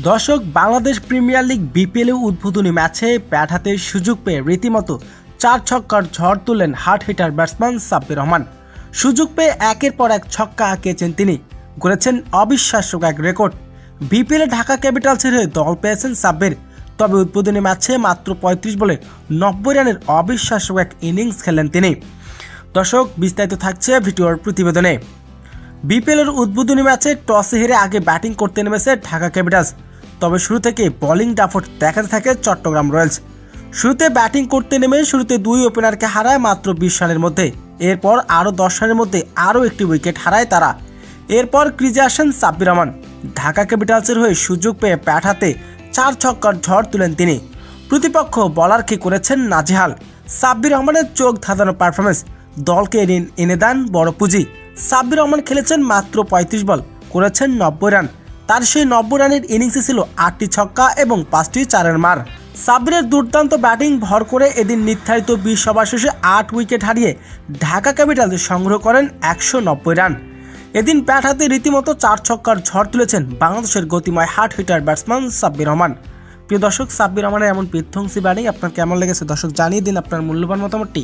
দর্শক, Bangladesh premier league BPL উদ্বোধনী ম্যাচে ব্যাট হাতে সুযোগ পেয়ে রীতিমতো 4 ছক্কার ঝড় তুললেন hard hitter batsman Sabbir Rahman. সুযোগ পেয়ে একের পর এক ছক্কা হাঁকিয়েছেন তিনি, করেছেন অবিশ্বাস্য এক রেকর্ড। বিপিএলে ঢাকা ক্যাপিটালসের হয়ে দল পেয়েছেন সাব্বির, তবে উদ্বোধনী ম্যাচে মাত্র 35 বলে 90 রানের অবিশ্বাস্য এক ইনিংস খেলেন তিনি। দর্শক, বিস্তারিত থাকছে ভিডিওর প্রতিবেদনে। বিপিএলের উদ্বোধনী ম্যাচে টসে হেরে আগে ব্যাটিং করতে নেমেছে ঢাকা ক্যাপিটালস, তবে শুরু থেকে বোলিং দাপট দেখাতে থাকে চট্টগ্রাম রয়্যালস। শুরুতে ব্যাটিং করতে নেমে শুরুতে 2 ওপেনারকে হারায় মাত্র 20 রানের মধ্যে। এরপর আরও 10 রানের মধ্যে আরও একটি উইকেট হারায় তারা। এরপর ক্রিজে আসেন সাব্বির রহমান। ঢাকা ক্যাপিটালসের হয়ে সুযোগ পেয়ে ব্যাট হাতে 4 ছক্কার ঝড় তুলেন তিনি। প্রতিপক্ষ বলারকে করেছেন নাজেহাল। সাব্বির রহমানের চোখ ধাঁধানো পারফরমেন্স দলকে এনে দেন বড় পুঁজি। সাব্বির রহমান খেলেছেন মাত্র 35 বল, করেছেন 90 রান। তার সেই 90 রানের ইনিংসে ছিল 8টি ছক্কা এবং 5টি চারের মার। সাব্বিরের দুর্দান্ত ব্যাটিং ভর করে এদিন নির্ধারিত 20 ওভার শেষে 8 উইকেট হারিয়ে ঢাকা ক্যাপিটালস সংগ্রহ করেন 190 রান। এদিন ব্যাট হাতে রীতিমতো 4 ছক্কার ঝড় তুলেছেন বাংলাদেশের গতিময় hard hitter batsman Sabbir Rahman. প্রিয় দর্শক, সাব্বির রহমানের এমন বিধ্বংসী ব্যাটিং আপনার কেমন লেগেছে দর্শক জানিয়ে দিন আপনার মূল্যবান মতামতটি।